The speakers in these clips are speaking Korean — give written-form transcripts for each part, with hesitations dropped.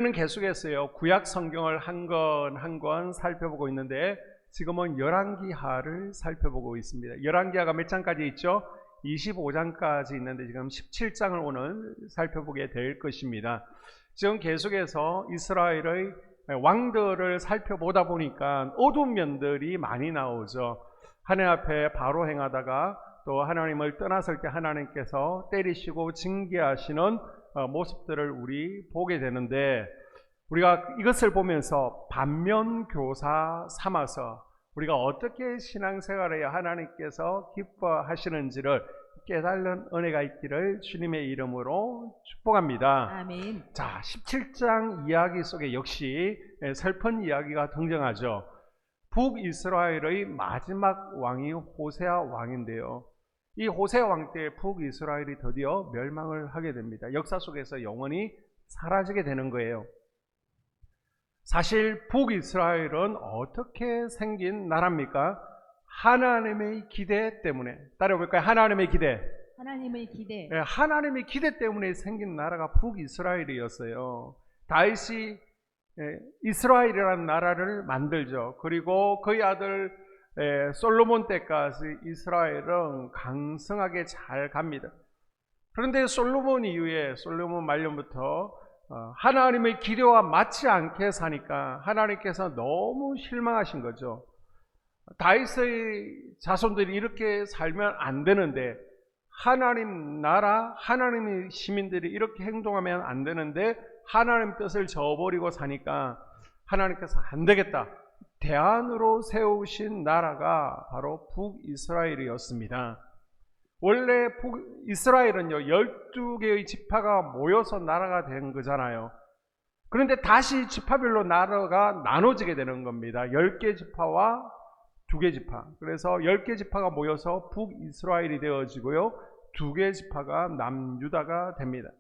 우리는 계속해서요 구약 성경을 한 권 한 권 살펴보고 있는데 지금은 열왕기하를 살펴보고 있습니다. 열왕기하가 몇 장까지 있죠? 25장까지 있는데 지금 17장을 오늘 살펴보게 될 것입니다. 지금 계속해서 이스라엘의 왕들을 살펴보다 보니까 어두운 면들이 많이 나오죠. 하나님 앞에 바로 행하다가 또 하나님을 떠났을 때 하나님께서 때리시고 징계하시는 모습들을 우리 보게 되는데, 우리가 이것을 보면서 반면교사 삼아서 우리가 어떻게 신앙생활을 해야 하나님께서 기뻐하시는지를 깨달는 은혜가 있기를 주님의 이름으로 축복합니다. 아멘. 자, 17장 이야기 속에 역시 슬픈 이야기가 등장하죠. 북이스라엘의 마지막 왕이 호세아 왕인데요, 이 호세아 왕 때 북이스라엘이 드디어 멸망을 하게 됩니다. 역사 속에서 영원히 사라지게 되는 거예요. 사실 북이스라엘은 어떻게 생긴 나라입니까? 하나님의 기대 때문에. 따라해볼까요? 하나님의 기대. 하나님의 기대. 하나님의 기대 때문에 생긴 나라가 북이스라엘이었어요. 다윗이 이스라엘이라는 나라를 만들죠. 그리고 그의 아들 솔로몬 때까지 이스라엘은 강성하게 잘 갑니다. 그런데 솔로몬 이후에, 솔로몬 말년부터 하나님의 기대와 맞지 않게 사니까 하나님께서 너무 실망하신 거죠. 다윗의 자손들이 이렇게 살면 안 되는데, 하나님 나라, 하나님의 시민들이 이렇게 행동하면 안 되는데 하나님 뜻을 저버리고 사니까 하나님께서 안 되겠다, 대안으로 세우신 나라가 바로 북이스라엘이었습니다. 원래 북이스라엘은요 12개의 지파가 모여서 나라가 된 거잖아요. 그런데 다시 지파별로 나라가 나눠지게 되는 겁니다. 10개 지파와 2개 지파. 그래서 10개 지파가 모여서 북이스라엘이 되어지고요, 2개 지파가 남유다가 됩니다.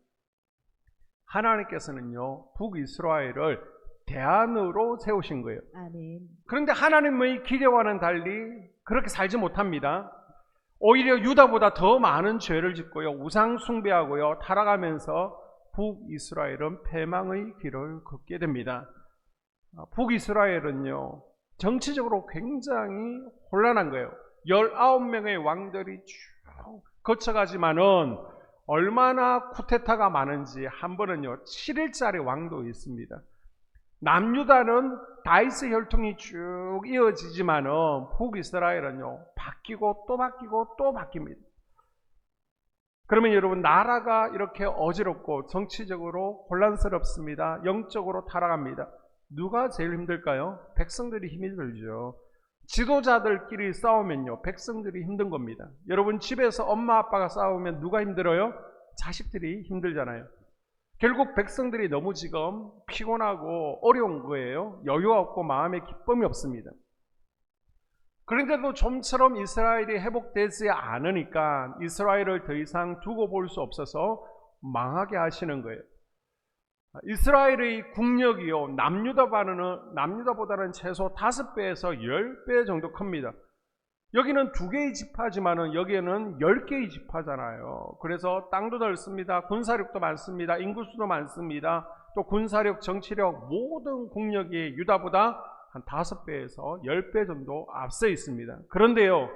하나님께서는요 북이스라엘을 대안으로 세우신 거예요. 아멘. 그런데 하나님의 기대와는 달리 그렇게 살지 못합니다. 오히려 유다보다 더 많은 죄를 짓고요, 우상 숭배하고요, 타락하면서 북이스라엘은 패망의 길을 걷게 됩니다. 북이스라엘은요 정치적으로 굉장히 혼란한 거예요. 19명의 왕들이 쭉 거쳐가지만은 얼마나 쿠데타가 많은지 한 번은요 7일짜리 왕도 있습니다. 남유다는 다윗의 혈통이 쭉 이어지지만은 북이스라엘은요 바뀌고 또 바뀌고 또 바뀝니다. 그러면 여러분, 나라가 이렇게 어지럽고 정치적으로 혼란스럽습니다. 영적으로 타락합니다. 누가 제일 힘들까요? 백성들이 힘이 들죠. 지도자들끼리 싸우면요 백성들이 힘든 겁니다. 여러분, 집에서 엄마 아빠가 싸우면 누가 힘들어요? 자식들이 힘들잖아요. 결국 백성들이 너무 지금 피곤하고 어려운 거예요. 여유가 없고 마음에 기쁨이 없습니다. 그런데도 좀처럼 이스라엘이 회복되지 않으니까 이스라엘을 더 이상 두고 볼 수 없어서 망하게 하시는 거예요. 이스라엘의 국력이요 남유다보다는 최소 5배에서 10배 정도 큽니다. 여기는 2개의 지파지만은 여기에는 10개의 지파잖아요. 그래서 땅도 넓습니다. 군사력도 많습니다. 인구수도 많습니다. 또 군사력, 정치력, 모든 국력이 유다보다 한 5배에서 10배 정도 앞서 있습니다. 그런데요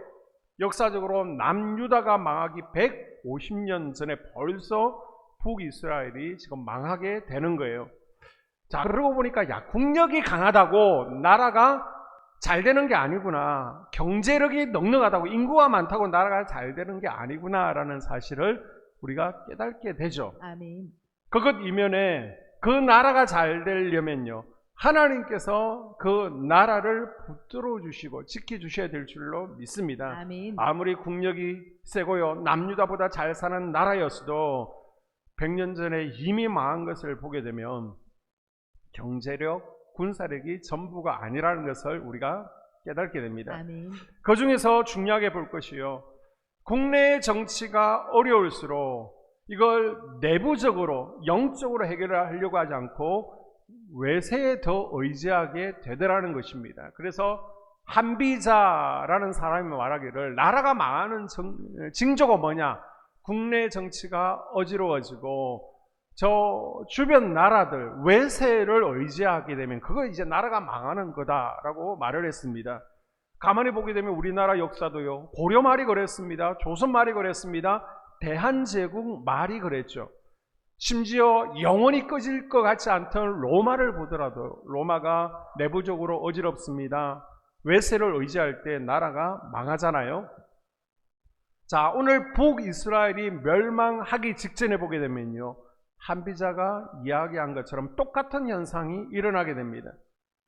역사적으로 남유다가 망하기 150년 전에 벌써 북이스라엘이 지금 망하게 되는 거예요. 자, 그러고 보니까 국력이 강하다고 나라가 잘 되는 게 아니구나, 경제력이 넉넉하다고, 인구가 많다고 나라가 잘 되는 게 아니구나라는 사실을 우리가 깨닫게 되죠. 아멘. 그것 이면에 그 나라가 잘 되려면요 하나님께서 그 나라를 붙들어 주시고 지켜주셔야 될 줄로 믿습니다. 아멘. 아무리 국력이 세고요 남유다보다 잘 사는 나라였어도 100년 전에 이미 망한 것을 보게 되면 경제력, 군사력이 전부가 아니라는 것을 우리가 깨닫게 됩니다. 아멘. 그 중에서 중요하게 볼 것이요, 국내의 정치가 어려울수록 이걸 내부적으로 영적으로 해결하려고 하지 않고 외세에 더 의지하게 되더라는 것입니다. 그래서 한비자라는 사람이 말하기를, 나라가 망하는 징조가 뭐냐? 국내 정치가 어지러워지고 저 주변 나라들 외세를 의지하게 되면 그거 이제 나라가 망하는 거다라고 말을 했습니다. 가만히 보게 되면 우리나라 역사도요. 고려 말이 그랬습니다. 조선 말이 그랬습니다. 대한제국 말이 그랬죠. 심지어 영원히 꺼질 것 같지 않던 로마를 보더라도 로마가 내부적으로 어지럽습니다. 외세를 의지할 때 나라가 망하잖아요. 자, 오늘 북이스라엘이 멸망하기 직전에 보게 되면요. 한비자가 이야기한 것처럼 똑같은 현상이 일어나게 됩니다.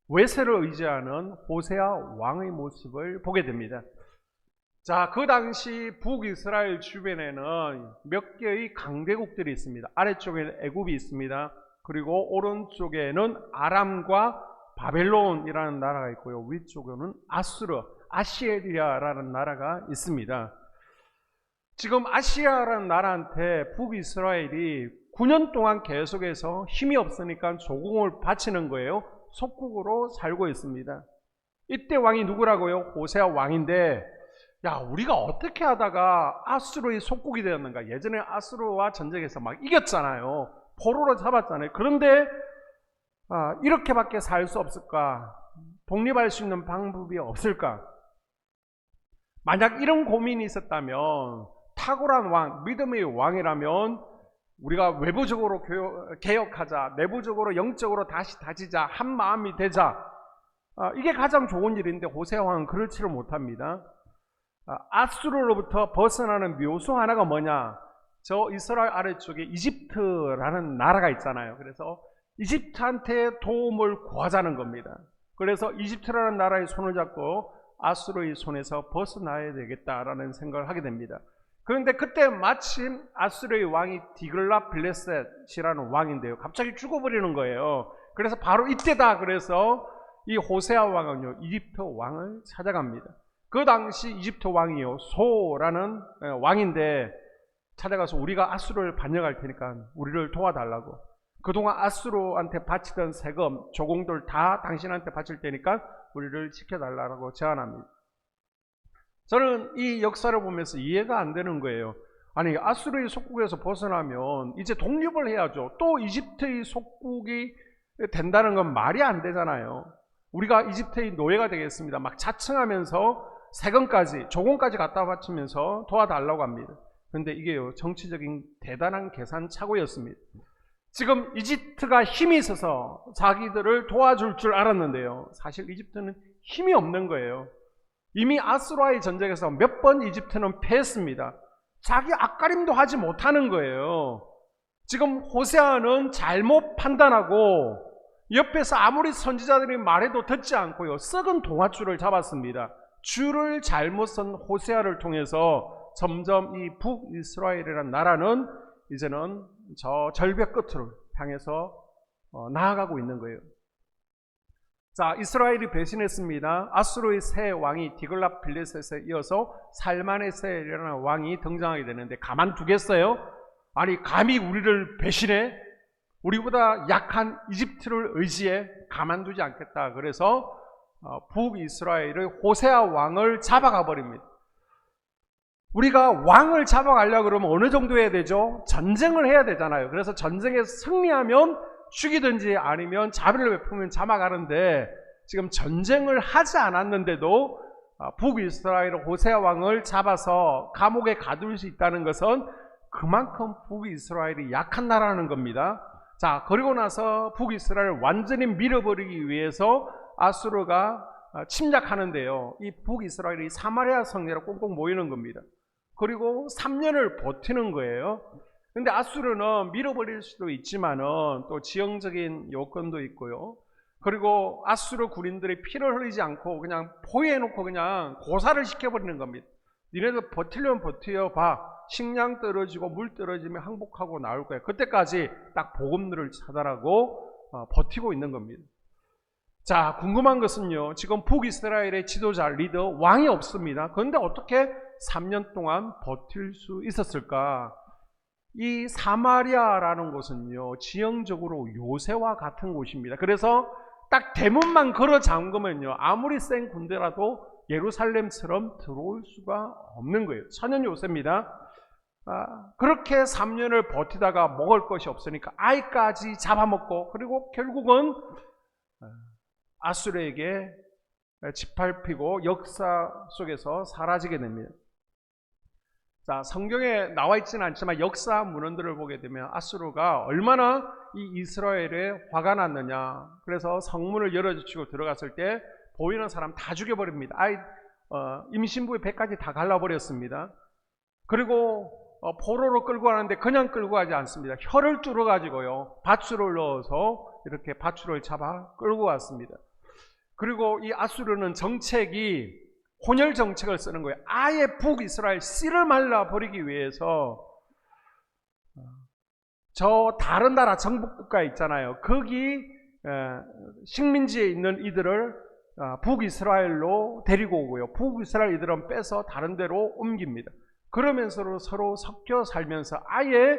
외세를 의지하는 호세아 왕의 모습을 보게 됩니다. 자, 그 당시 북이스라엘 주변에는 몇 개의 강대국들이 있습니다. 아래쪽에는 애굽이 있습니다. 그리고 오른쪽에는 아람과 바벨론이라는 나라가 있고요. 위쪽에는 아수르, 아시리아라는 나라가 있습니다. 지금 아시아라는 나라한테 북이스라엘이 9년 동안 계속해서 힘이 없으니까 조공을 바치는 거예요. 속국으로 살고 있습니다. 이때 왕이 누구라고요? 호세아 왕인데, 야, 우리가 어떻게 하다가 아수르의 속국이 되었는가? 예전에 아수르와 전쟁에서 막 이겼잖아요. 포로로 잡았잖아요. 그런데 이렇게밖에 살 수 없을까? 독립할 수 있는 방법이 없을까? 만약 이런 고민이 있었다면, 탁월한 왕, 믿음의 왕이라면 우리가 외부적으로 개혁하자, 내부적으로 영적으로 다시 다지자, 한 마음이 되자, 이게 가장 좋은 일인데 호세아 왕은 그렇지를 못합니다. 아수르로부터 벗어나는 묘수 하나가 뭐냐? 저 이스라엘 아래쪽에 이집트라는 나라가 있잖아요. 그래서 이집트한테 도움을 구하자는 겁니다. 그래서 이집트라는 나라의 손을 잡고 아수르의 손에서 벗어나야 되겠다라는 생각을 하게 됩니다. 그런데 그때 마침 아수르의 왕이 디글랏빌레셋이라는 왕인데요. 갑자기 죽어버리는 거예요. 그래서 바로 이때다. 그래서 이 호세아 왕은요, 이집트 왕을 찾아갑니다. 그 당시 이집트 왕이요, 소라는 왕인데 찾아가서 우리가 아수르를 반역할 테니까 우리를 도와달라고. 그동안 아수르한테 바치던 세금, 조공들 다 당신한테 바칠 테니까 우리를 지켜달라고 제안합니다. 저는 이 역사를 보면서 이해가 안 되는 거예요. 아니, 아수르의 속국에서 벗어나면 이제 독립을 해야죠. 또 이집트의 속국이 된다는 건 말이 안 되잖아요. 우리가 이집트의 노예가 되겠습니다. 막 자청하면서 세금까지, 조공까지 갖다 바치면서 도와달라고 합니다. 그런데 이게요, 정치적인 대단한 계산착오였습니다. 지금 이집트가 힘이 있어서 자기들을 도와줄 줄 알았는데요. 사실 이집트는 힘이 없는 거예요. 이미 아수르와의 전쟁에서 몇 번 이집트는 패했습니다. 자기 앞가림도 하지 못하는 거예요. 지금 호세아는 잘못 판단하고 옆에서 아무리 선지자들이 말해도 듣지 않고요. 썩은 동아줄을 잡았습니다. 줄을 잘못 쓴 호세아를 통해서 점점 이 북이스라엘이라는 나라는 이제는 저 절벽 끝으로 향해서 나아가고 있는 거예요. 자, 이스라엘이 배신했습니다. 아수르의 새 왕이 디글랏빌레셋에 이어서 살마네셀이라는 왕이 등장하게 되는데 가만두겠어요? 아니, 감히 우리를 배신해? 우리보다 약한 이집트를 의지해? 가만두지 않겠다. 그래서 북이스라엘의 호세아 왕을 잡아가 버립니다. 우리가 왕을 잡아가려고 그러면 어느 정도 해야 되죠? 전쟁을 해야 되잖아요. 그래서 전쟁에서 승리하면 죽이든지 아니면 자비를 베푸면 잡아가는데 지금 전쟁을 하지 않았는데도 북이스라엘 호세아 왕을 잡아서 감옥에 가둘 수 있다는 것은 그만큼 북이스라엘이 약한 나라라는 겁니다. 자, 그리고 나서 북이스라엘을 완전히 밀어버리기 위해서 아수르가 침략하는데요. 이 북이스라엘이 사마리아 성내로 꽁꽁 모이는 겁니다. 그리고 3년을 버티는 거예요. 근데 아수르는 밀어버릴 수도 있지만은 또 지형적인 요건도 있고요. 그리고 아수르 군인들이 피를 흘리지 않고 그냥 포위해놓고 그냥 고사를 시켜버리는 겁니다. 니네들 버틸려면 버텨봐. 식량 떨어지고 물 떨어지면 항복하고 나올 거야. 그때까지 딱 보급로를 차단하고 버티고 있는 겁니다. 자, 궁금한 것은요. 지금 북이스라엘의 지도자, 리더, 왕이 없습니다. 그런데 어떻게 3년 동안 버틸 수 있었을까? 이 사마리아라는 곳은요, 지형적으로 요새와 같은 곳입니다. 그래서 딱 대문만 걸어 잠그면요, 아무리 센 군대라도 예루살렘처럼 들어올 수가 없는 거예요. 천연 요새입니다. 그렇게 3년을 버티다가 먹을 것이 없으니까 아이까지 잡아먹고, 그리고 결국은 아수르에게 짓밟히고 역사 속에서 사라지게 됩니다. 자, 성경에 나와 있지는 않지만 역사 문헌들을 보게 되면 아수르가 얼마나 이 이스라엘에 화가 났느냐. 그래서 성문을 열어주시고 들어갔을 때 보이는 사람 다 죽여버립니다. 임신부의 배까지 다 갈라버렸습니다. 그리고 포로로 끌고 가는데 그냥 끌고 가지 않습니다. 혀를 뚫어가지고요, 밧줄을 넣어서 이렇게 밧줄을 잡아 끌고 갔습니다. 그리고 이 아수르는 정책이 혼혈 정책을 쓰는 거예요. 아예 북이스라엘 씨를 말라버리기 위해서 저 다른 나라 정복국가 있잖아요. 거기 식민지에 있는 이들을 북이스라엘로 데리고 오고요, 북이스라엘 이들은 빼서 다른 데로 옮깁니다. 그러면서 서로 섞여 살면서 아예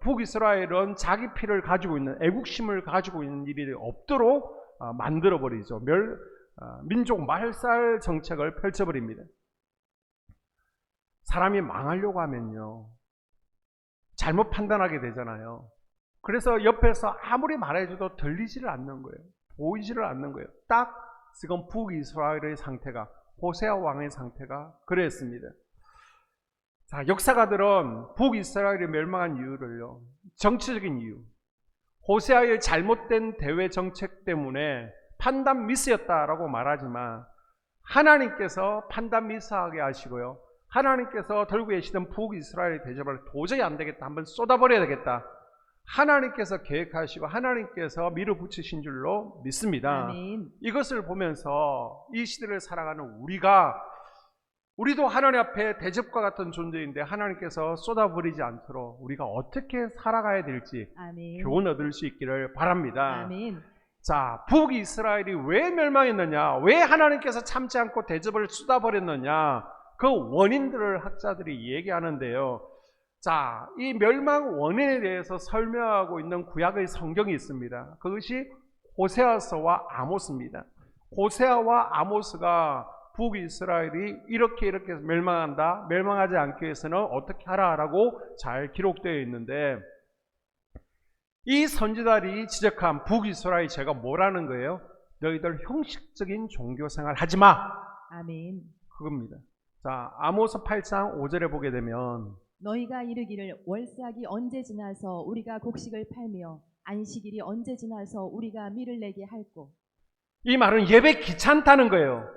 북이스라엘은 자기 피를 가지고 있는, 애국심을 가지고 있는 일이 없도록 만들어버리죠. 민족 말살 정책을 펼쳐버립니다. 사람이 망하려고 하면요, 잘못 판단하게 되잖아요. 그래서 옆에서 아무리 말해줘도 들리지를 않는 거예요. 보이지를 않는 거예요. 딱 지금 북이스라엘의 상태가, 호세아 왕의 상태가 그랬습니다. 자, 역사가들은 북이스라엘이 멸망한 이유를요, 정치적인 이유, 호세아의 잘못된 대외 정책 때문에 판단 미스였다라고 말하지만, 하나님께서 판단 미스하게 하시고요, 하나님께서 들고 계시던 북이스라엘의 대접을 도저히 안 되겠다, 한번 쏟아버려야 되겠다, 하나님께서 계획하시고 하나님께서 밀어붙이신 줄로 믿습니다. 아멘. 이것을 보면서 이 시대를 살아가는 우리도 하나님 앞에 대접과 같은 존재인데 하나님께서 쏟아버리지 않도록 우리가 어떻게 살아가야 될지 아멘. 교훈 얻을 수 있기를 바랍니다. 아멘. 자, 북이스라엘이 왜 멸망했느냐, 왜 하나님께서 참지 않고 대접을 쏟아버렸느냐, 그 원인들을 학자들이 얘기하는데요. 자, 이 멸망 원인에 대해서 설명하고 있는 구약의 성경이 있습니다. 그것이 호세아서와 아모스입니다. 호세아와 아모스가 북이스라엘이 이렇게 멸망한다, 멸망하지 않기 위해서는 어떻게 하라라고 잘 기록되어 있는데, 이 선지자들이 지적한 북이스라엘 죄가 뭐라는 거예요? 너희들 형식적인 종교생활 하지마, 아멘. 그겁니다. 자, 아모스 8장 5절에 보게 되면, 너희가 이르기를 월삭이 언제 지나서 우리가 곡식을 팔며 안식일이 언제 지나서 우리가 밀을 내게 할꼬. 이 말은 예배 귀찮다는 거예요.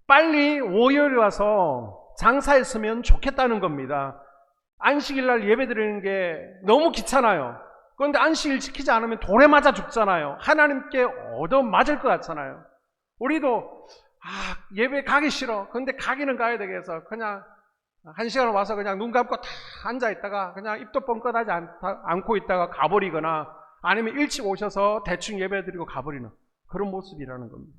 빨리 5월에 와서 장사했으면 좋겠다는 겁니다. 안식일 날 예배 드리는 게 너무 귀찮아요. 그런데 안식일 지키지 않으면 돌에 맞아 죽잖아요. 하나님께 얻어맞을 것 같잖아요. 우리도 예배 가기 싫어. 그런데 가기는 가야 되겠어. 그냥 한 시간 와서 그냥 눈 감고 다 앉아 있다가 그냥 입도 뻥끗하지 않고 있다가 가버리거나, 아니면 일찍 오셔서 대충 예배 드리고 가버리는 그런 모습이라는 겁니다.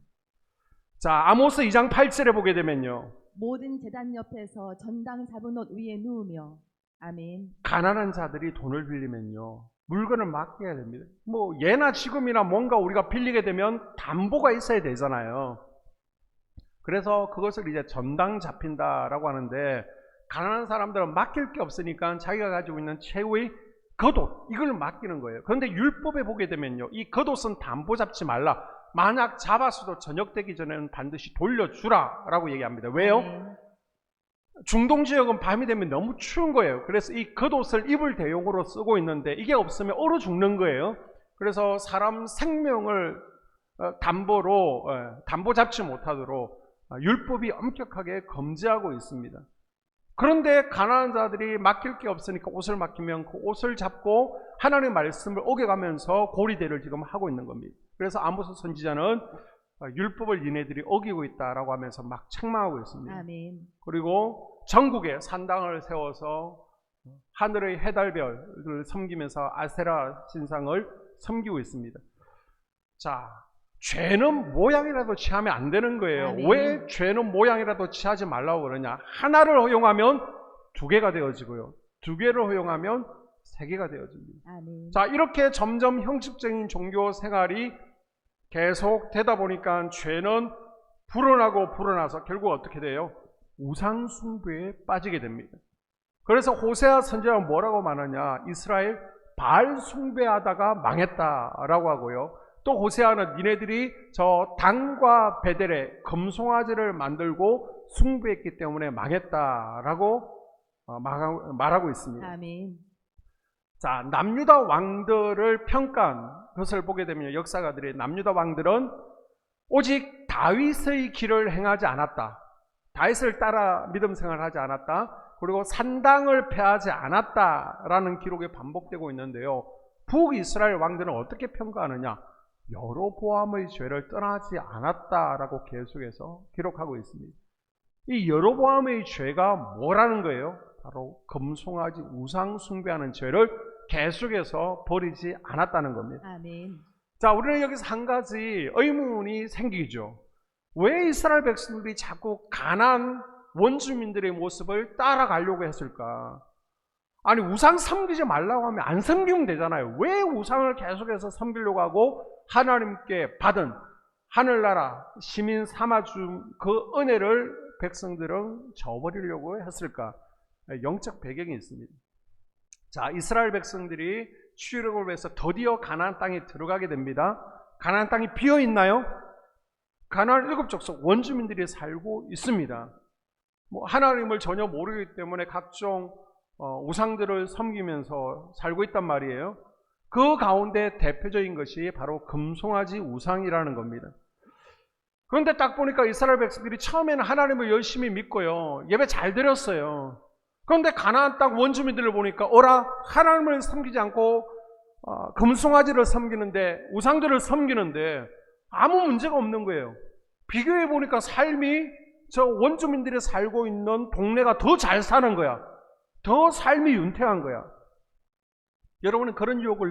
자, 아모스 2장 8절에 보게 되면요, 모든 제단 옆에서 전당 잡은 옷 위에 누우며. 아멘. 가난한 자들이 돈을 빌리면요, 물건을 맡겨야 됩니다. 뭐 예나 지금이나 뭔가 우리가 빌리게 되면 담보가 있어야 되잖아요. 그래서 그것을 이제 전당 잡힌다라고 하는데, 가난한 사람들은 맡길 게 없으니까 자기가 가지고 있는 최후의 겉옷, 이걸 맡기는 거예요. 그런데 율법에 보게 되면요, 이 겉옷은 담보 잡지 말라, 만약 잡았어도 저녁 되기 전에는 반드시 돌려주라 라고 얘기합니다. 왜요? 중동 지역은 밤이 되면 너무 추운 거예요. 그래서 이 겉옷을 이불 대용으로 쓰고 있는데 이게 없으면 얼어 죽는 거예요. 그래서 사람 생명을 담보로 담보 잡지 못하도록 율법이 엄격하게 금지하고 있습니다. 그런데 가난한 자들이 맡길 게 없으니까 옷을 맡기면 그 옷을 잡고 하나님의 말씀을 어겨가면서 고리대를 지금 하고 있는 겁니다. 그래서 아모스 선지자는 율법을 니네들이 어기고 있다라고 하면서 막 책망하고 있습니다. 아멘. 그리고 전국에 산당을 세워서 하늘의 해달별을 섬기면서 아세라 신상을 섬기고 있습니다. 자, 죄는 모양이라도 취하면 안 되는 거예요. 아멘. 왜 죄는 모양이라도 취하지 말라고 그러냐? 하나를 허용하면 2개가 되어지고요, 2개를 허용하면 3개가 되어집니다. 아멘. 자, 이렇게 점점 형식적인 종교 생활이 계속 되다 보니까 죄는 불어나고 불어나서 결국 어떻게 돼요? 우상숭배에 빠지게 됩니다. 그래서 호세아 선지자가 뭐라고 말하냐? 이스라엘 바알 숭배하다가 망했다라고 하고요. 또 호세아는 니네들이 저 단과 베델에 금송아지를 만들고 숭배했기 때문에 망했다라고 말하고 있습니다. 아멘. 자, 남유다 왕들을 평가한 것을 보게 되면 역사가들이 남유다 왕들은 오직 다윗의 길을 행하지 않았다. 다윗을 따라 믿음 생활을 하지 않았다. 그리고 산당을 폐하지 않았다라는 기록이 반복되고 있는데요. 북이스라엘 왕들은 어떻게 평가하느냐? 여로보암의 죄를 떠나지 않았다라고 계속해서 기록하고 있습니다. 이 여로보암의 죄가 뭐라는 거예요? 바로 금송아지 우상 숭배하는 죄를 계속해서 버리지 않았다는 겁니다. 아멘. 자, 우리는 여기서 한 가지 의문이 생기죠. 왜 이스라엘 백성들이 자꾸 가나안 원주민들의 모습을 따라가려고 했을까? 아니, 우상 섬기지 말라고 하면 안 섬기면 되잖아요. 왜 우상을 계속해서 섬기려고 하고 하나님께 받은 하늘나라 시민 삼아준 그 은혜를 백성들은 저버리려고 했을까? 영적 배경이 있습니다. 자, 이스라엘 백성들이 출애굽을 해서 드디어 가나안 땅에 들어가게 됩니다. 가나안 땅이 비어 있나요? 가나안 7족속 원주민들이 살고 있습니다. 하나님을 전혀 모르기 때문에 각종 우상들을 섬기면서 살고 있단 말이에요. 그 가운데 대표적인 것이 바로 금송아지 우상이라는 겁니다. 그런데 딱 보니까 이스라엘 백성들이 처음에는 하나님을 열심히 믿고요, 예배 잘 드렸어요. 그런데 가나안 땅 원주민들을 보니까 어라, 하나님을 섬기지 않고 금송아지를 섬기는데, 우상들을 섬기는데 아무 문제가 없는 거예요. 비교해 보니까 삶이 저 원주민들이 살고 있는 동네가 더 잘 사는 거야. 더 삶이 윤택한 거야. 여러분은 그런 유혹을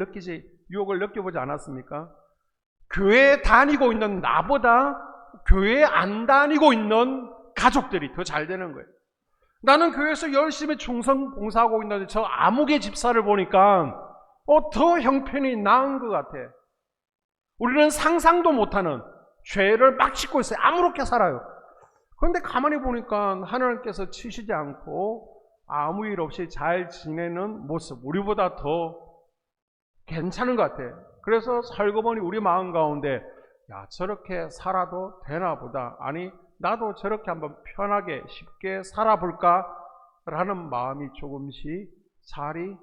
느껴보지 않았습니까? 교회 다니고 있는 나보다 교회 안 다니고 있는 가족들이 더 잘 되는 거예요. 나는 교회에서 열심히 충성 봉사하고 있는데 저 아무개 집사를 보니까 더 형편이 나은 것 같아. 우리는 상상도 못하는 죄를 막 짓고 있어요. 아무렇게 살아요. 그런데 가만히 보니까 하나님께서 치시지 않고 아무 일 없이 잘 지내는 모습, 우리보다 더 괜찮은 것 같아. 그래서 살고보니 우리 마음 가운데, 야, 저렇게 살아도 되나 보다. 아니, 나도 저렇게 한번 편하게 쉽게 살아볼까? 라는 마음이 조금씩 자리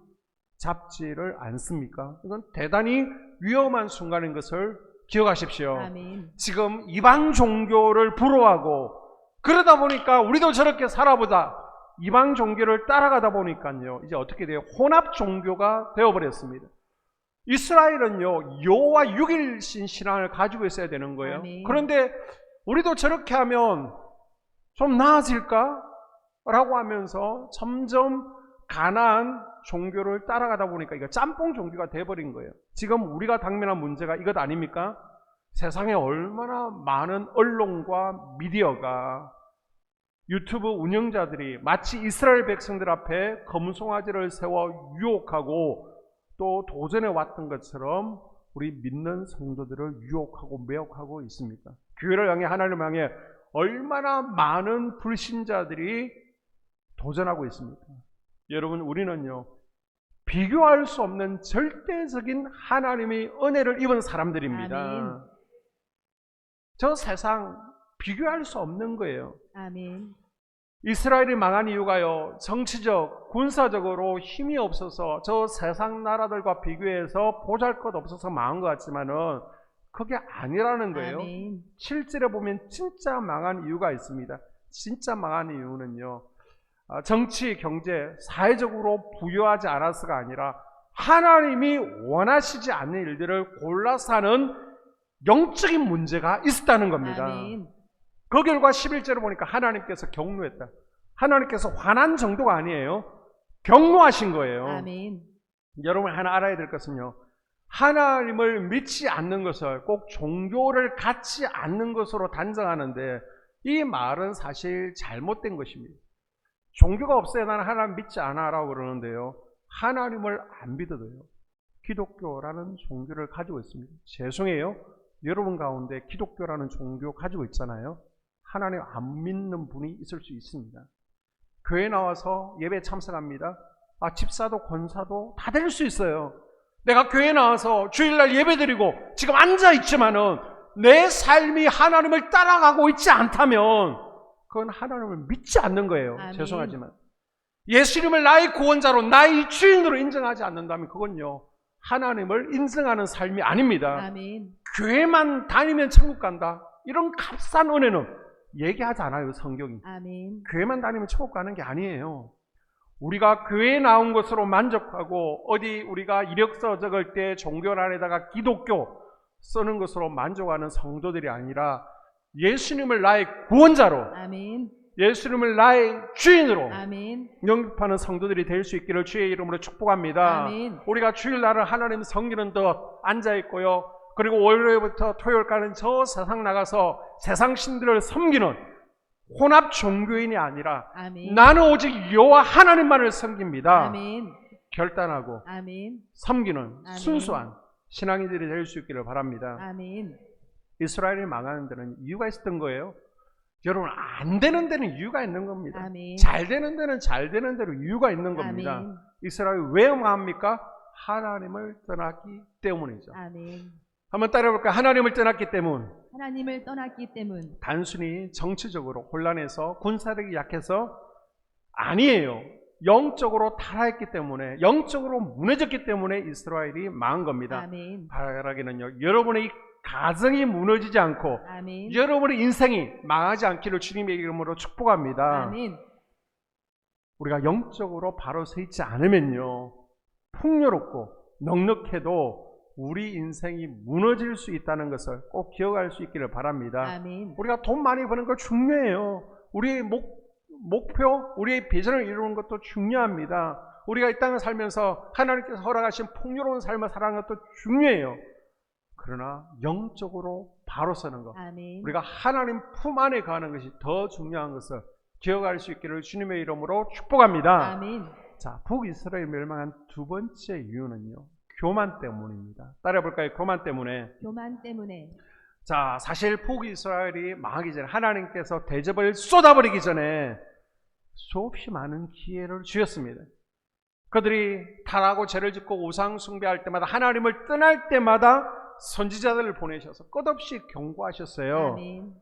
잡지를 않습니까? 이건 대단히 위험한 순간인 것을 기억하십시오. 아멘. 지금 이방 종교를 부러워하고 그러다 보니까 우리도 저렇게 살아보자. 이방 종교를 따라가다 보니까요, 이제 어떻게 돼요? 혼합 종교가 되어버렸습니다. 이스라엘은요, 여호와 6일신 신앙을 가지고 있어야 되는 거예요. 아멘. 그런데 우리도 저렇게 하면 좀 나아질까? 라고 하면서 점점 가나안 종교를 따라가다 보니까 이거 짬뽕 종교가 돼버린 거예요. 지금 우리가 당면한 문제가 이것 아닙니까? 세상에 얼마나 많은 언론과 미디어가, 유튜브 운영자들이 마치 이스라엘 백성들 앞에 금송아지를 세워 유혹하고 또 도전해 왔던 것처럼 우리 믿는 성도들을 유혹하고 매혹하고 있습니다. 교회를 향해, 하나님을 향해 얼마나 많은 불신자들이 도전하고 있습니까? 여러분, 우리는요, 비교할 수 없는 절대적인 하나님의 은혜를 입은 사람들입니다. 아멘. 저 세상 비교할 수 없는 거예요. 아멘. 이스라엘이 망한 이유가요, 정치적, 군사적으로 힘이 없어서 저 세상 나라들과 비교해서 보잘것없어서 망한 것 같지만은 그게 아니라는 거예요. 아멘. 실제로 보면 진짜 망한 이유가 있습니다. 진짜 망한 이유는요, 정치, 경제, 사회적으로 부유하지 않아서가 아니라 하나님이 원하시지 않는 일들을 골라서 하는 영적인 문제가 있었다는 겁니다. 아멘. 그 결과 11절을 보니까 하나님께서 경노했다. 하나님께서 화난 정도가 아니에요. 경노하신 거예요. 아멘. 여러분, 하나 알아야 될 것은요, 하나님을 믿지 않는 것을 꼭 종교를 갖지 않는 것으로 단정하는데, 이 말은 사실 잘못된 것입니다. 종교가 없어야 나는 하나님 믿지 않아 라고 그러는데요, 하나님을 안 믿어도요, 기독교라는 종교를 가지고 있습니다. 죄송해요, 여러분 가운데 기독교라는 종교 가지고 있잖아요. 하나님 안 믿는 분이 있을 수 있습니다. 교회 나와서 예배 참석합니다. 집사도 권사도 다 될 수 있어요. 내가 교회 나와서 주일날 예배드리고 지금 앉아있지만은 내 삶이 하나님을 따라가고 있지 않다면 그건 하나님을 믿지 않는 거예요. 아멘. 죄송하지만 예수님을 나의 구원자로 나의 주인으로 인정하지 않는다면 그건요 하나님을 인정하는 삶이 아닙니다. 아멘. 교회만 다니면 천국 간다 이런 값싼 은혜는 얘기하지 않아요. 성경이. 아멘. 교회만 다니면 천국 가는 게 아니에요. 우리가 교회에 나온 것으로 만족하고 어디 우리가 이력서 적을 때 종교란에다가 기독교 쓰는 것으로 만족하는 성도들이 아니라 예수님을 나의 구원자로 아멘. 예수님을 나의 주인으로 아멘. 영접하는 성도들이 될 수 있기를 주의 이름으로 축복합니다. 아멘. 우리가 주일날은 하나님 섬기는 데 앉아있고요. 그리고 월요일부터 토요일까지는 저 세상 나가서 세상 신들을 섬기는 혼합 종교인이 아니라 아멘. 나는 오직 여호와 하나님만을 섬깁니다. 아멘. 결단하고 아멘. 섬기는 아멘. 순수한 신앙인들이 될 수 있기를 바랍니다. 아멘. 이스라엘이 망하는 데는 이유가 있었던 거예요. 여러분 안 되는 데는 이유가 있는 겁니다. 아멘. 잘 되는 데는 잘 되는 대로 이유가 있는 겁니다. 아멘. 이스라엘이 왜 망합니까? 하나님을 떠났기 때문이죠. 아멘. 한번 따라해볼까요? 하나님을 떠났기 때문. 하나님을 떠났기 때문. 단순히 정치적으로 혼란해서 군사력이 약해서 아니에요. 영적으로 타락했기 때문에 영적으로 무너졌기 때문에 이스라엘이 망한 겁니다. 아멘. 바라기는요 여러분의 가정이 무너지지 않고 아멘. 여러분의 인생이 망하지 않기를 주님의 이름으로 축복합니다. 아멘. 우리가 영적으로 바로 서 있지 않으면요 풍요롭고 넉넉해도 우리 인생이 무너질 수 있다는 것을 꼭 기억할 수 있기를 바랍니다. 아멘. 우리가 돈 많이 버는 거 중요해요. 우리의 목표, 우리의 비전을 이루는 것도 중요합니다. 우리가 이 땅을 살면서 하나님께서 허락하신 풍요로운 삶을 살아가는 것도 중요해요. 그러나 영적으로 바로 서는 것, 아멘. 우리가 하나님 품 안에 가는 것이 더 중요한 것을 기억할 수 있기를 주님의 이름으로 축복합니다. 아멘. 자, 북이스라엘 멸망한 두 번째 이유는요 교만 때문입니다. 따라해볼까요? 교만 때문에. 교만 때문에. 자, 사실 북이스라엘이 망하기 전에 하나님께서 대접을 쏟아버리기 전에 수없이 많은 기회를 주셨습니다. 그들이 타락하고 죄를 짓고 우상 숭배할 때마다 하나님을 떠날 때마다 선지자들을 보내셔서 끝없이 경고하셨어요. 아멘.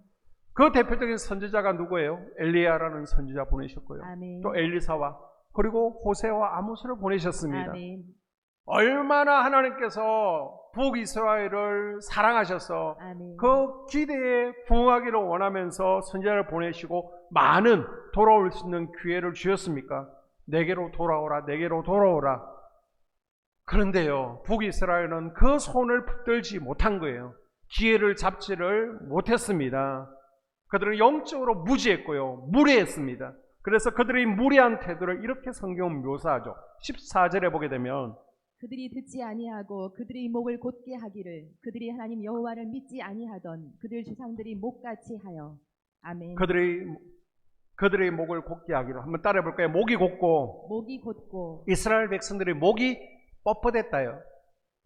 그 대표적인 선지자가 누구예요? 엘리야라는 선지자 보내셨고요. 아멘. 또 엘리사와 그리고 호세와 아모스를 보내셨습니다. 아멘. 얼마나 하나님께서 북이스라엘을 사랑하셔서 아멘. 그 기대에 부응하기를 원하면서 선지자를 보내시고 많은 돌아올 수 있는 기회를 주셨습니까? 내게로 돌아오라, 내게로 돌아오라. 그런데요, 북이스라엘은 그 손을 붙들지 못한 거예요. 기회를 잡지를 못했습니다. 그들은 영적으로 무지했고요, 무례했습니다. 그래서 그들의 무례한 태도를 이렇게 성경은 묘사하죠. 14절에 보게 되면 그들이 듣지 아니하고 그들의 목을 곧게 하기를 그들이 하나님 여호와를 믿지 아니하던 그들 조상들이 목같이 하여. 아멘. 그들의 목을 곧게 하기로. 한번 따라해 볼까요? 목이 곧고 목이 곧고. 이스라엘 백성들의 목이 뻣뻣했다요.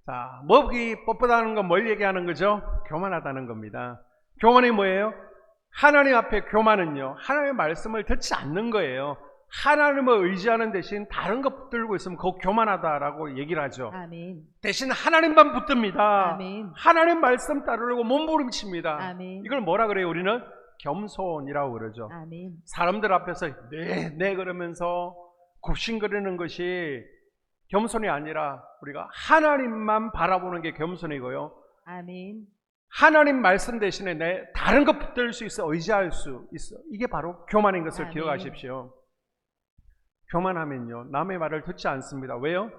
자, 목이 뻣뻣하는 건 뭘 얘기하는 거죠? 교만하다는 겁니다. 교만이 뭐예요? 하나님 앞에 교만은요, 하나님의 말씀을 듣지 않는 거예요. 하나님을 의지하는 대신 다른 것 붙들고 있으면 그거 교만하다라고 얘기를 하죠. 아멘. 대신 하나님만 붙듭니다. 아멘. 하나님 말씀 따르려고 몸부림칩니다. 아멘. 이걸 뭐라 그래요? 우리는 겸손이라고 그러죠. 아멘. 사람들 앞에서 네 그러면서 굽신거리는 것이 겸손이 아니라 우리가 하나님만 바라보는 게 겸손이고요. 아멘. 하나님 말씀 대신에 내 다른 것 붙들 수 있어, 의지할 수 있어. 이게 바로 교만인 것을 아멘. 기억하십시오. 교만하면요, 남의 말을 듣지 않습니다. 왜요?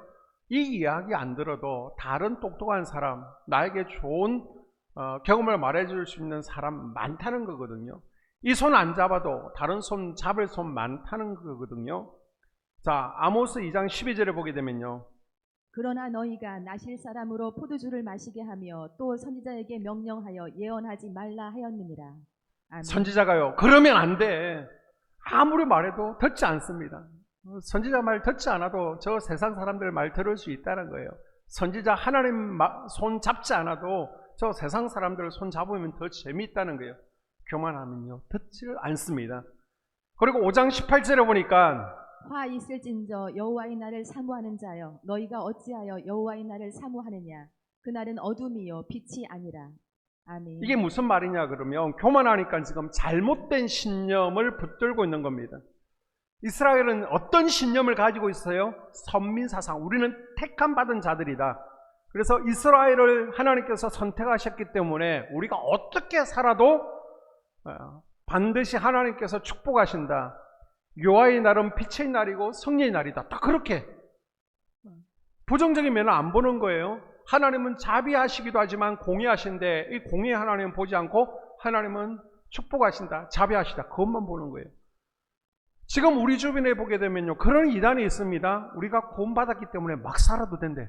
이 이야기 안 들어도 다른 똑똑한 사람, 나에게 좋은 경험을 말해줄 수 있는 사람 많다는 거거든요. 이 손 안 잡아도 다른 손 잡을 손 많다는 거거든요. 자, 아모스 2장 12절에 보게 되면요, 그러나 너희가 나실 사람으로 포도주를 마시게 하며 또 선지자에게 명령하여 예언하지 말라 하였느니라. 아멘. 선지자가요, 그러면 안 돼. 아무리 말해도 듣지 않습니다. 선지자 말 듣지 않아도 저 세상 사람들 말 들을 수 있다는 거예요. 선지자 하나님 손 잡지 않아도 저 세상 사람들 손 잡으면 더 재미있다는 거예요. 교만하면요, 듣지를 않습니다. 그리고 5장 18절에 보니까 화 있을진저 여호와의 날을 사모하는 자여 너희가 어찌하여 여호와의 날을 사모하느냐 그날은 어둠이요 빛이 아니라. 아멘. 이게 무슨 말이냐 그러면 교만하니까 지금 잘못된 신념을 붙들고 있는 겁니다. 이스라엘은 어떤 신념을 가지고 있어요? 선민사상, 우리는 택함 받은 자들이다. 그래서 이스라엘을 하나님께서 선택하셨기 때문에 우리가 어떻게 살아도 반드시 하나님께서 축복하신다. 여호와의 날은 빛의 날이고 성령의 날이다. 딱 그렇게 부정적인 면은 안 보는 거예요. 하나님은 자비하시기도 하지만 공의하신데 이 공의 하나님은 보지 않고 하나님은 축복하신다, 자비하시다, 그것만 보는 거예요. 지금 우리 주변에 보게 되면요, 그런 이단이 있습니다. 우리가 구원받았기 때문에 막 살아도 된대.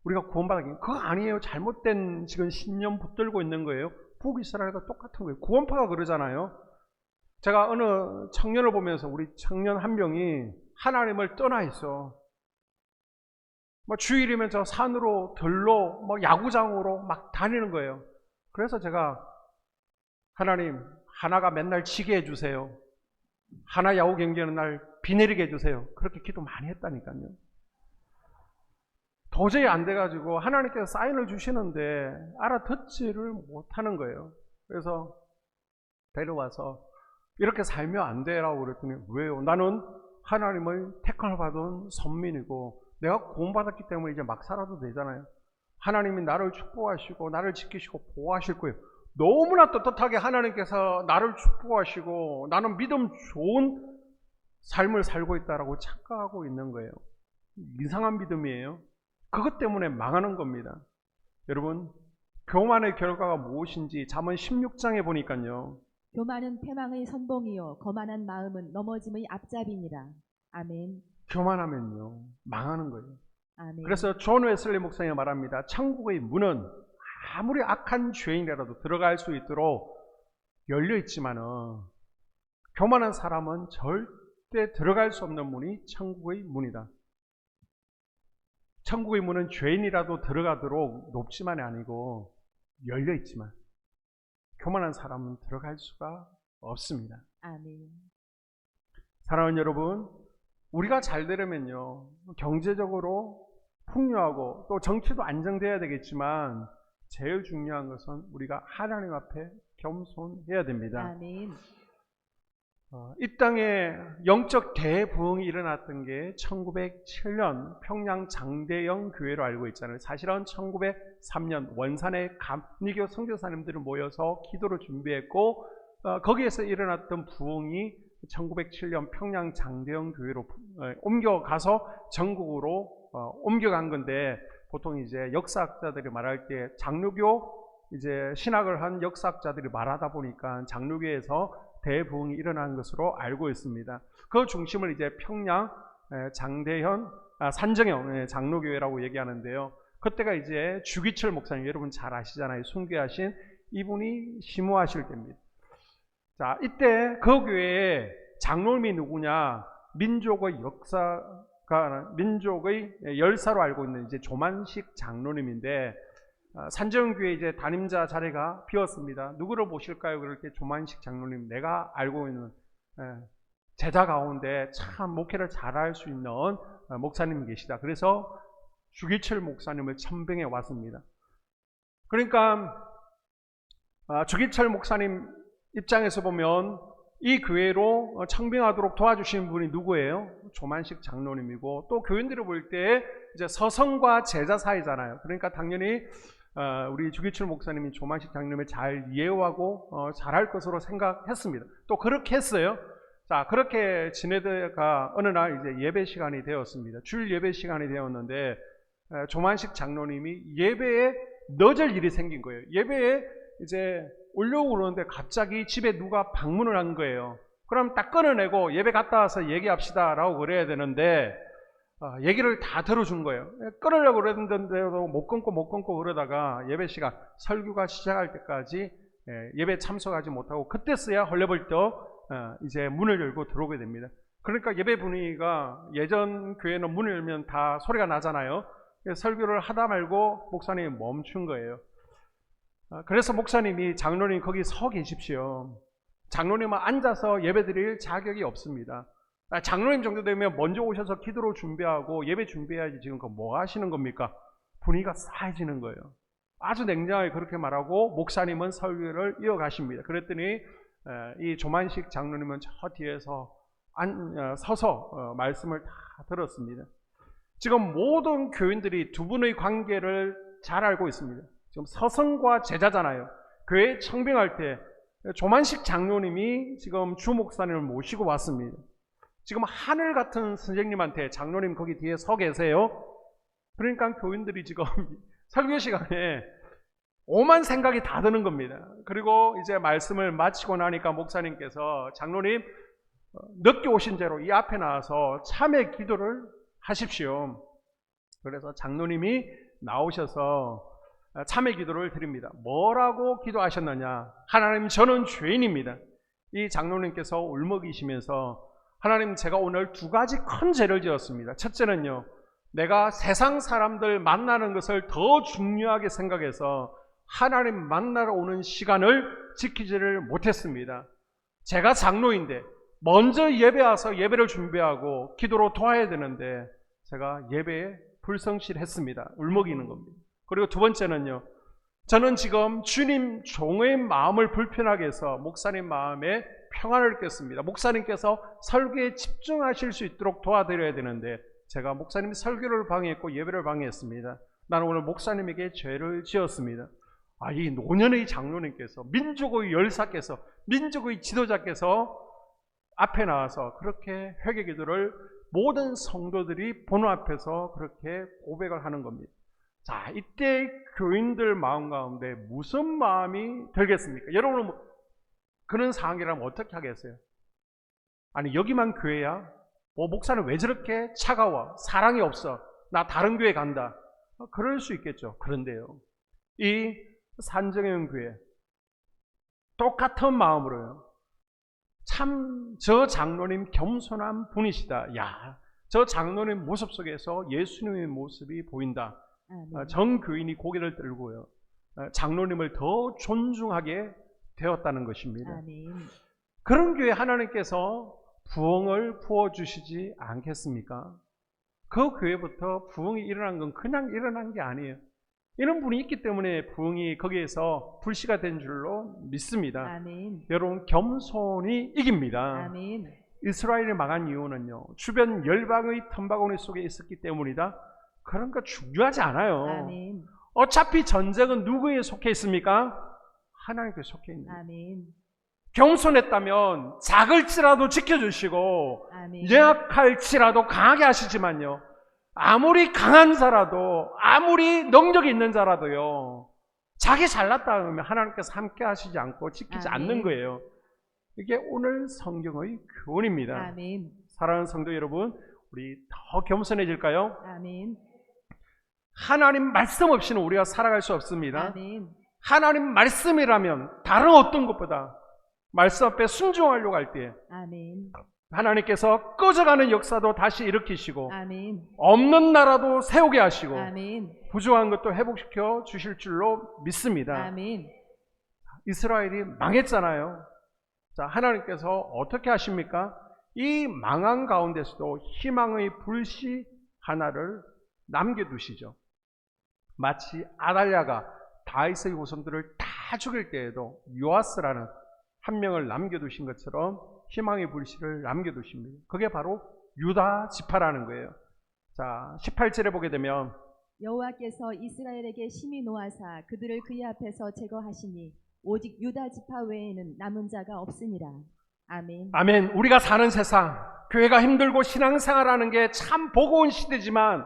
우리가 구원받았기, 그거 아니에요. 잘못된 지금 신념 붙들고 있는 거예요. 북이스라엘과 똑같은 거예요. 구원파가 그러잖아요. 제가 어느 청년을 보면서 우리 청년 한 명이 하나님을 떠나 있어. 뭐 주일이면 저 산으로 들로 뭐 야구장으로 막 다니는 거예요. 그래서 제가 하나님 하나가 맨날 지게 해주세요. 하나 야구 경기하는 날 비 내리게 해주세요. 그렇게 기도 많이 했다니까요. 도저히 안 돼가지고 하나님께서 사인을 주시는데 알아듣지를 못하는 거예요. 그래서 데려와서 이렇게 살면 안 돼라고 그랬더니 왜요? 나는 하나님의 택함을 받은 선민이고 내가 구원받았기 때문에 이제 막 살아도 되잖아요. 하나님이 나를 축복하시고 나를 지키시고 보호하실 거예요. 너무나 떳떳하게 하나님께서 나를 축복하시고 나는 믿음 좋은 삶을 살고 있다라고 착각하고 있는 거예요. 이상한 믿음이에요. 그것 때문에 망하는 겁니다. 여러분, 교만의 결과가 무엇인지 잠언 16장에 보니까요. 교만은 패망의 선봉이요 거만한 마음은 넘어짐의 앞잡이니라. 아멘. 교만하면요 망하는 거예요. 아멘. 그래서 존 웨슬리 목사님이 말합니다. 천국의 문은 아무리 악한 죄인이라도 들어갈 수 있도록 열려 있지만은 교만한 사람은 절대 들어갈 수 없는 문이 천국의 문이다. 천국의 문은 죄인이라도 들어가도록 높지만이 아니고 열려 있지만 교만한 사람은 들어갈 수가 없습니다. 아멘. 사랑하는 여러분, 우리가 잘 되려면요 경제적으로 풍요하고 또 정치도 안정돼야 되겠지만 제일 중요한 것은 우리가 하나님 앞에 겸손해야 됩니다. 아멘. 이 땅에 영적 대부흥이 일어났던 게 1907년 평양 장대영 교회로 알고 있잖아요. 사실은 1903년 원산의 감리교 선교사님들이 모여서 기도를 준비했고 거기에서 일어났던 부흥이 1907년 평양 장대영 교회로 옮겨가서 전국으로 옮겨간 건데 보통 이제 역사학자들이 말할 때 장로교 이제 신학을 한 역사학자들이 말하다 보니까 장로교에서 대부흥이 일어난 것으로 알고 있습니다. 그 중심을 이제 평양 장대현 산정형 장로교회라고 얘기하는데요. 그때가 이제 주기철 목사님 여러분 잘 아시잖아요. 순교하신 이분이 심호하실 때입니다. 자, 이때 그 교회에 장로님이 누구냐? 민족의 역사가 민족의 열사로 알고 있는 이제 조만식 장로님인데 산정교회 이제 담임자 자리가 비었습니다. 누구를 모실까요? 그럴 때 조만식 장로님, 내가 알고 있는 제자 가운데 참 목회를 잘할 수 있는 목사님이 계시다. 그래서 주기철 목사님을 천병해 왔습니다. 그러니까 주기철 목사님 입장에서 보면 이 교회로 청빙하도록 도와주시는 분이 누구예요? 조만식 장로님이고 또 교인들을 볼 때 이제 서성과 제자 사이잖아요. 그러니까 당연히 우리 주기철 목사님이 조만식 장로님을 잘 이해하고 잘할 것으로 생각했습니다. 또 그렇게 했어요. 자, 그렇게 지내다가 어느 날 이제 예배 시간이 되었습니다. 주일 예배 시간이 되었는데 조만식 장로님이 예배에 늦을 일이 생긴 거예요. 예배에 이제 오려고 그러는데 갑자기 집에 누가 방문을 한 거예요. 그럼 딱 끊어내고 예배 갔다 와서 얘기합시다 라고 그래야 되는데 얘기를 다 들어준 거예요. 끊으려고 그랬는데도 못 끊고 그러다가 예배 시간 설교가 시작할 때까지 예배 참석하지 못하고 그때서야 헐레벌떡 이제 문을 열고 들어오게 됩니다. 그러니까 예배 분위기가 예전 교회는 문을 열면 다 소리가 나잖아요. 설교를 하다 말고 목사님이 멈춘 거예요. 그래서 목사님이 장로님 거기 서 계십시오. 장로님은 앉아서 예배드릴 자격이 없습니다. 장로님 정도 되면 먼저 오셔서 기도로 준비하고 예배 준비해야지 지금 뭐 하시는 겁니까? 분위기가 싸해지는 거예요. 아주 냉정하게 그렇게 말하고 목사님은 설교를 이어가십니다. 그랬더니 이 조만식 장로님은 저 뒤에서 서서 말씀을 다 들었습니다. 지금 모든 교인들이 두 분의 관계를 잘 알고 있습니다. 지금 서성과 제자잖아요. 교회 청빙할 때 조만식 장로님이 지금 주 목사님을 모시고 왔습니다. 지금 하늘 같은 선생님한테 장로님 거기 뒤에 서 계세요. 그러니까 교인들이 지금 설교 시간에 오만 생각이 다 드는 겁니다. 그리고 이제 말씀을 마치고 나니까 목사님께서 장로님 늦게 오신 죄로 이 앞에 나와서 참회 기도를 하십시오. 그래서 장로님이 나오셔서 참회 기도를 드립니다. 뭐라고 기도하셨느냐? 하나님, 저는 죄인입니다. 이 장로님께서 울먹이시면서 하나님, 제가 오늘 두 가지 큰 죄를 지었습니다. 첫째는요, 내가 세상 사람들 만나는 것을 더 중요하게 생각해서 하나님 만나러 오는 시간을 지키지를 못했습니다. 제가 장로인데 먼저 예배 와서 예배를 준비하고 기도로 도와야 되는데 제가 예배에 불성실했습니다. 울먹이는 겁니다. 그리고 두 번째는요, 저는 지금 주님 종의 마음을 불편하게 해서 목사님 마음에 평안을 깼습니다. 목사님께서 설교에 집중하실 수 있도록 도와드려야 되는데 제가 목사님 설교를 방해했고 예배를 방해했습니다. 나는 오늘 목사님에게 죄를 지었습니다. 이 노년의 장로님께서, 민족의 열사께서, 민족의 지도자께서 앞에 나와서 그렇게 회개 기도를 모든 성도들이 보는 앞에서 그렇게 고백을 하는 겁니다. 자, 이때 교인들 마음 가운데 무슨 마음이 들겠습니까? 여러분은 그런 상황이라면 어떻게 하겠어요? 아니, 여기만 교회야? 목사는 왜 저렇게 차가워? 사랑이 없어? 나 다른 교회 간다. 그럴 수 있겠죠. 그런데요, 이 산정형 교회 똑같은 마음으로요, 참 저 장로님 겸손한 분이시다. 야, 저 장로님 모습 속에서 예수님의 모습이 보인다. 전 교인이 고개를 들고요, 장로님을 더 존중하게 되었다는 것입니다. 아멘. 그런 교회 하나님께서 부흥을 부어주시지 않겠습니까? 그 교회부터 부흥이 일어난 건 그냥 일어난 게 아니에요. 이런 분이 있기 때문에 부흥이 거기에서 불씨가 된 줄로 믿습니다. 아멘. 여러분, 겸손이 이깁니다. 아멘. 이스라엘이 망한 이유는요, 주변 열방의 텀바구니 속에 있었기 때문이다. 그런 거 중요하지 않아요. 아멘. 어차피 전쟁은 누구에 속해 있습니까? 하나님께 속해 있는 거예요. 아멘. 겸손했다면 작을지라도 지켜주시고 아멘. 연약할지라도 강하게 하시지만요, 아무리 강한 자라도, 아무리 능력이 있는 자라도요, 자기 잘났다 하면 하나님께서 함께 하시지 않고 지키지 아멘. 않는 거예요. 이게 오늘 성경의 교훈입니다. 아멘. 사랑하는 성도 여러분, 우리 더 겸손해질까요? 아멘. 하나님 말씀 없이는 우리가 살아갈 수 없습니다. 아멘. 하나님 말씀이라면 다른 어떤 것보다 말씀 앞에 순종하려고 할 때 아멘. 하나님께서 꺼져가는 역사도 다시 일으키시고 아멘. 없는 나라도 세우게 하시고 아멘. 부족한 것도 회복시켜 주실 줄로 믿습니다. 아멘. 이스라엘이 망했잖아요. 자, 하나님께서 어떻게 하십니까? 이 망한 가운데서도 희망의 불씨 하나를 남겨두시죠. 마치 아달랴가 다윗의 후손들을 다 죽일 때에도 요아스라는 한 명을 남겨두신 것처럼 희망의 불씨를 남겨두십니다. 그게 바로 유다 지파라는 거예요. 자, 18절에 보게 되면 여호와께서 이스라엘에게 심히 노하사 그들을 그의 앞에서 제거하시니 오직 유다 지파 외에는 남은 자가 없으니라. 아멘. 아멘. 우리가 사는 세상, 교회가 힘들고 신앙생활하는 게 참 버거운 시대지만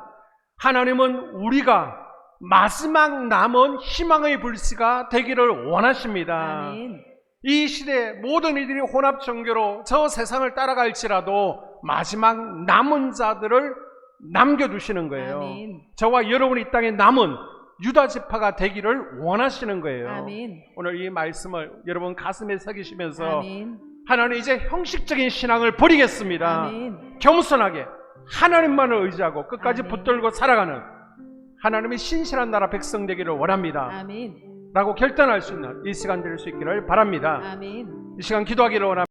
하나님은 우리가 마지막 남은 희망의 불씨가 되기를 원하십니다. 아멘. 이 시대 모든 이들이 혼합종교로 저 세상을 따라갈지라도 마지막 남은 자들을 남겨두시는 거예요. 아멘. 저와 여러분이 이 땅에 남은 유다 지파가 되기를 원하시는 거예요. 아멘. 오늘 이 말씀을 여러분 가슴에 새기시면서 아멘. 하나님, 이제 형식적인 신앙을 버리겠습니다. 아멘. 겸손하게 하나님만을 의지하고 끝까지 아멘. 붙들고 살아가는 하나님의 신실한 나라 백성 되기를 원합니다. 아멘. 라고 결단할 수 있는 이 시간 될 수 있기를 바랍니다. 아멘. 이 시간 기도하기를 원합니다.